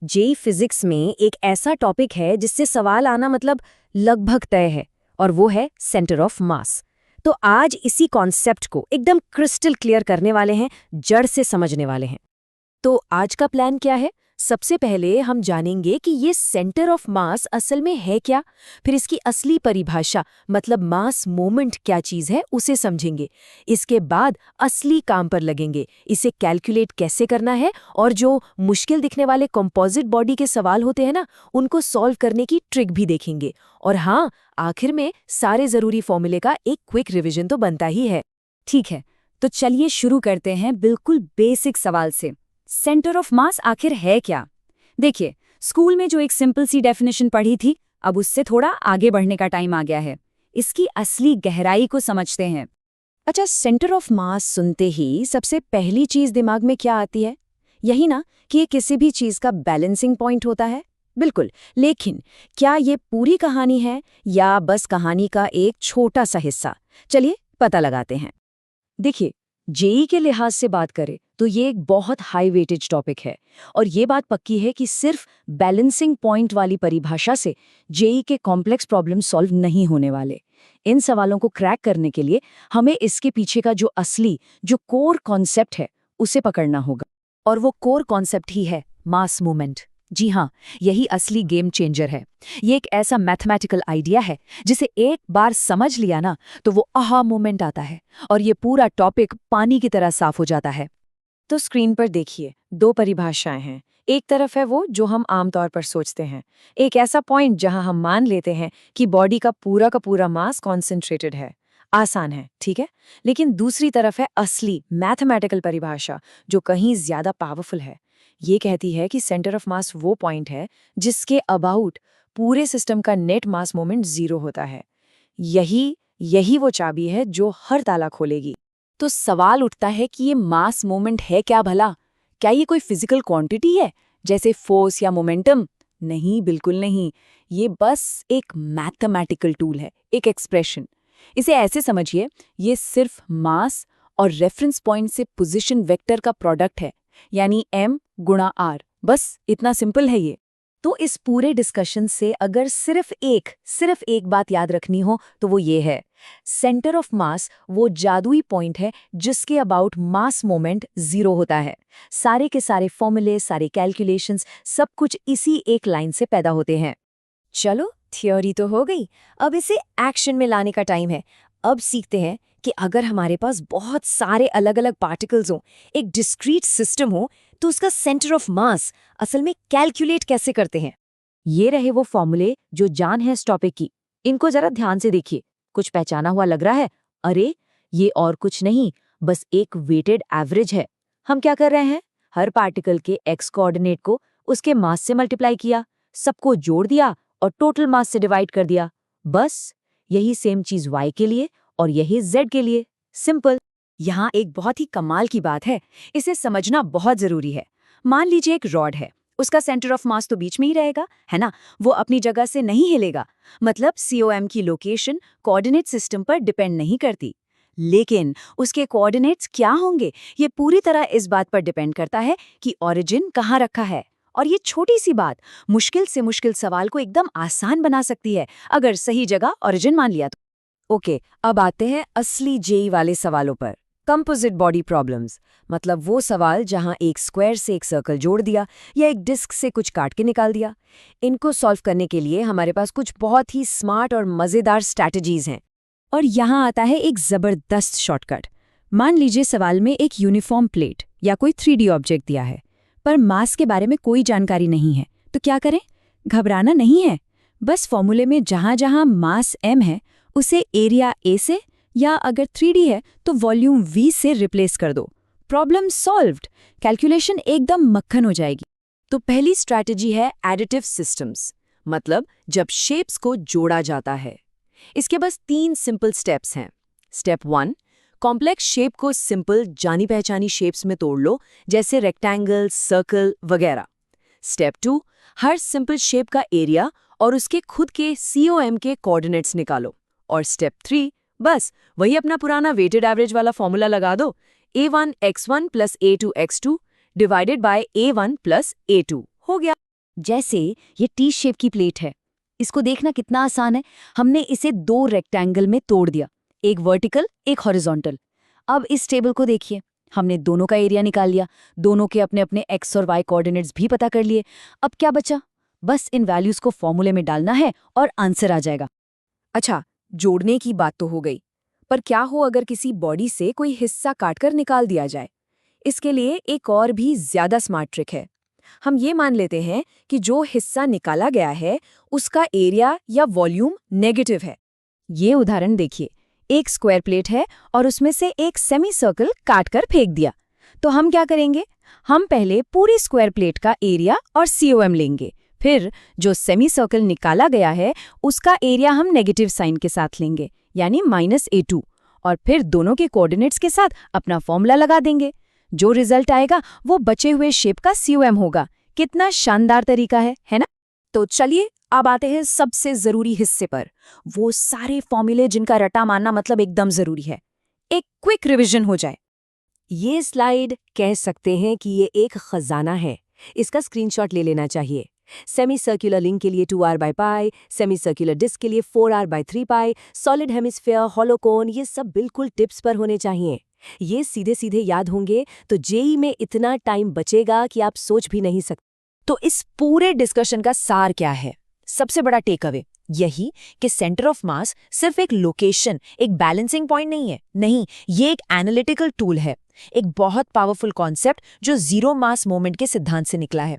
JEE physics में एक ऐसा टॉपिक है जिससे सवाल आना मतलब लगभग तय है, और वो है सेंटर ऑफ मास। तो आज इसी कॉन्सेप्ट को एकदम क्रिस्टल क्लियर करने वाले हैं, जड़ से समझने वाले हैं। तो आज का प्लान क्या है? सबसे पहले हम जानेंगे कि ये सेंटर ऑफ मास असल में है क्या, फिर इसकी असली परिभाषा मतलब मास मोमेंट क्या चीज़ है उसे समझेंगे। इसके बाद असली काम पर लगेंगे, इसे कैलकुलेट कैसे करना है, और जो मुश्किल दिखने वाले कंपोजिट बॉडी के सवाल होते हैं ना, उनको सॉल्व करने की ट्रिक भी देखेंगे। और हाँ, आखिर में सारे ज़रूरी फॉर्मूले का एक क्विक रिविजन तो बनता ही है। ठीक है, तो चलिए शुरू करते हैं बिल्कुल बेसिक सवाल से। सेंटर ऑफ मास आखिर है क्या? देखिए, स्कूल में जो एक सिंपल सी डेफिनेशन पढ़ी थी, अब उससे थोड़ा आगे बढ़ने का टाइम आ गया है। इसकी असली गहराई को समझते हैं। अच्छा, सेंटर ऑफ मास सुनते ही सबसे पहली चीज दिमाग में क्या आती है? यही ना कि ये किसी भी चीज का बैलेंसिंग पॉइंट होता है। बिल्कुल, लेकिन क्या ये पूरी कहानी है या बस कहानी का एक छोटा सा हिस्सा? चलिए पता लगाते हैं। देखिए, जेई के लिहाज से बात करें तो ये एक बहुत हाई वेटेज टॉपिक है, और ये बात पक्की है कि सिर्फ बैलेंसिंग पॉइंट वाली परिभाषा से जेई के कॉम्प्लेक्स प्रॉब्लम सॉल्व नहीं होने वाले। इन सवालों को क्रैक करने के लिए हमें इसके पीछे का जो असली, जो कोर कॉन्सेप्ट है, उसे पकड़ना होगा। और वो कोर कॉन्सेप्ट ही है मास मूवमेंट। जी हाँ, यही असली गेम चेंजर है। ये एक ऐसा मैथमेटिकल आइडिया है जिसे एक बार समझ लिया ना, तो वो आहा मोमेंट आता है और ये पूरा टॉपिक पानी की तरह साफ हो जाता है। तो स्क्रीन पर देखिए, दो परिभाषाएं हैं। एक तरफ है वो जो हम आमतौर पर सोचते हैं, एक ऐसा पॉइंट जहां हम मान लेते हैं कि बॉडी का पूरा मास कॉन्सेंट्रेटेड है। आसान है, ठीक है। लेकिन दूसरी तरफ है असली मैथमेटिकल परिभाषा, जो कहीं ज्यादा पावरफुल है। ये कहती है कि सेंटर ऑफ मास वो पॉइंट है जिसके अबाउट पूरे सिस्टम का नेट मास मोमेंट 0 होता है। यही यही वो चाबी है जो हर ताला खोलेगी। तो सवाल उठता है कि ये मास मोमेंट है क्या भला? क्या ये कोई फिजिकल क्वांटिटी है, जैसे फोर्स या मोमेंटम? नहीं, बिल्कुल नहीं। ये बस एक मैथमेटिकल टूल है, एक एक्सप्रेशन। इसे ऐसे समझिए, ये सिर्फ मास और रेफरेंस पॉइंट से पोजीशन वेक्टर का प्रोडक्ट है, यानी m गुणा r। बस इतना सिंपल है ये। तो इस पूरे डिस्कशन से अगर सिर्फ एक बात याद रखनी हो तो वो ये है, सेंटर ऑफ मास वो जादुई पॉइंट है जिसके अबाउट मास मोमेंट 0 होता है। सारे के सारे फॉर्मूले, सारे कैलकुलेशंस, सब कुछ इसी एक लाइन से पैदा होते हैं। चलो, थ्योरी तो हो गई, अब इसे एक्शन में लाने का टाइम है। अब सीखते हैं कि अगर हमारे पास बहुत सारे अलग अलग पार्टिकल्स हों, एक डिस्क्रीट सिस्टम हो, तो उसका सेंटर ऑफ मास असल में कैलकुलेट कैसे करते हैं। ये रहे वो फॉर्मूले जो जान है इस टॉपिक की। इनको जरा ध्यान से देखिए। कुछ पहचाना हुआ लग रहा है? अरे, ये और कुछ नहीं, बस एक वेटेड एवरेज है। हम क्या कर रहे हैं? हर पार्टिकल के एक्स कोऑर्डिनेट को उसके मास से मल्टीप्लाई किया, सबको जोड़ दिया और टोटल मास से डिवाइड कर दिया। बस यही सेम चीज वाई के लिए और यही जेड के लिए। सिंपल। यहाँ एक बहुत ही कमाल की बात है, इसे समझना बहुत जरूरी है। मान लीजिए एक रॉड है, उसका सेंटर ऑफ मास तो बीच में ही रहेगा, है ना? वो अपनी जगह से नहीं हिलेगा। मतलब COM की लोकेशन कोऑर्डिनेट सिस्टम पर डिपेंड नहीं करती। लेकिन उसके कोऑर्डिनेट्स क्या होंगे, ये पूरी तरह इस बात पर डिपेंड करता है कि ओरिजिन कहाँ रखा है। और ये छोटी सी बात मुश्किल से मुश्किल सवाल को एकदम आसान बना सकती है, अगर सही जगह ओरिजिन मान लिया तो। ओके, अब आते हैं असली जेई वाले सवालों पर। कंपोजिट बॉडी प्रॉब्लम्स, मतलब वो सवाल जहां एक स्क्वायर से एक सर्कल जोड़ दिया या एक डिस्क से कुछ काट के निकाल दिया। इनको सॉल्व करने के लिए हमारे पास कुछ बहुत ही स्मार्ट और मज़ेदार स्ट्रैटेजीज हैं। और यहाँ आता है एक ज़बरदस्त शॉर्टकट। मान लीजिए सवाल में एक यूनिफॉर्म प्लेट या कोई 3D ऑब्जेक्ट दिया है, पर मास के बारे में कोई जानकारी नहीं है, तो क्या करें? घबराना नहीं है। बस फॉर्मूले में जहां जहां मास m है, उसे एरिया a से, या अगर 3D है तो वॉल्यूम v से रिप्लेस कर दो। Problem solved. कैलकुलेशन एकदम मक्खन हो जाएगी। तो पहली स्ट्रैटेजी है एडिटिव सिस्टम्स, मतलब जब शेप्स को जोड़ा जाता है। इसके बस 3 सिंपल स्टेप्स हैं। स्टेप 1, कॉम्प्लेक्स शेप को सिंपल जानी पहचानी शेप्स में तोड़ लो, जैसे रेक्टेंगल, सर्कल वगैरह। स्टेप 2, हर सिंपल शेप का एरिया और उसके खुद के COM के कोऑर्डिनेट्स निकालो। और स्टेप 3, बस वही अपना पुराना वेटेड एवरेज वाला फॉर्मूला लगा दो, A1 x1 + A2 x2 divided by A1 + A2। हो गया। जैसे ये टी शेप की प्लेट है, इसको देखना कितना आसान है। हमने इसे 2 रेक्टेंगल में तोड़ दिया, एक वर्टिकल एक हॉरिजॉन्टल। अब इस टेबल को देखिए, हमने दोनों का एरिया निकाल लिया, दोनों के अपने अपने एक्स और वाई कोऑर्डिनेट्स भी पता कर लिए। अब क्या बचा? बस इन वैल्यूज को फॉर्मूले में डालना है और आंसर आ जाएगा। अच्छा, जोड़ने की बात तो हो गई, पर क्या हो अगर किसी बॉडी से कोई हिस्सा काटकर निकाल दिया जाए? इसके लिए एक और भी ज्यादा स्मार्ट ट्रिक है। हम ये मान लेते हैं कि जो हिस्सा निकाला गया है उसका एरिया या वॉल्यूम नेगेटिव है। ये उदाहरण देखिए, एक स्क्वायर प्लेट है और उसमें से एक सेमी सर्कल काटकर फेंक दिया। तो हम क्या करेंगे? हम पहले पूरी स्क्वायर प्लेट का एरिया और COM लेंगे, फिर जो सेमी सर्कल निकाला गया है उसका एरिया हम नेगेटिव साइन के साथ लेंगे, यानी -A2, और फिर दोनों के कोऑर्डिनेट्स के साथ अपना फॉर्मूला लगा देंगे। जो रिजल्ट आएगा वो बचे हुए शेप का COM होगा। कितना शानदार तरीका है ना? तो चलिए अब आते हैं सबसे जरूरी हिस्से पर, वो सारे फॉर्मूले जिनका रटा मानना मतलब एकदम जरूरी है। एक क्विक रिवीजन हो जाए। ये स्लाइड कह सकते हैं कि ये एक खजाना है, इसका स्क्रीनशॉट ले लेना चाहिए। सेमी सर्कुलर लिंक के लिए 2r/π, सेमी सर्कुलर डिस्क के लिए 4r/3π, सॉलिड हेमिस्फीयर, हॉलोकोन, ये सब बिल्कुल टिप्स पर होने चाहिए। ये सीधे सीधे याद होंगे तो जेई में इतना टाइम बचेगा कि आप सोच भी नहीं सकते। तो इस पूरे डिस्कशन का सार क्या है? सबसे बड़ा टेक अवे यही कि सेंटर ऑफ मास सिर्फ एक लोकेशन, एक बैलेंसिंग पॉइंट नहीं है। नहीं, ये एक एनालिटिकल टूल है, एक बहुत पावरफुल कॉन्सेप्ट जो जीरो मास मोमेंट के सिद्धांत से निकला है।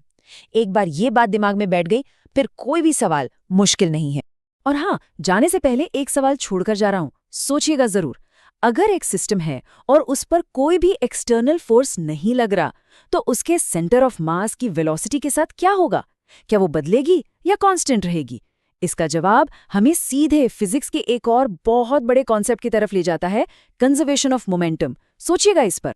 एक बार ये बात दिमाग में बैठ गई, फिर कोई भी सवाल मुश्किल नहीं है। और हाँ, जाने से पहले एक सवाल छोड़कर जा रहा हूं, सोचिएगा जरूर। अगर एक सिस्टम है और उस पर कोई भी एक्सटर्नल फोर्स नहीं लग रहा, तो उसके सेंटर ऑफ मास की वेलोसिटी के साथ क्या होगा? क्या वो बदलेगी या कांस्टेंट रहेगी? इसका जवाब हमें सीधे फिजिक्स के एक और बहुत बड़े कॉन्सेप्ट की तरफ ले जाता है, कंजर्वेशन ऑफ मोमेंटम। सोचिएगा इस पर।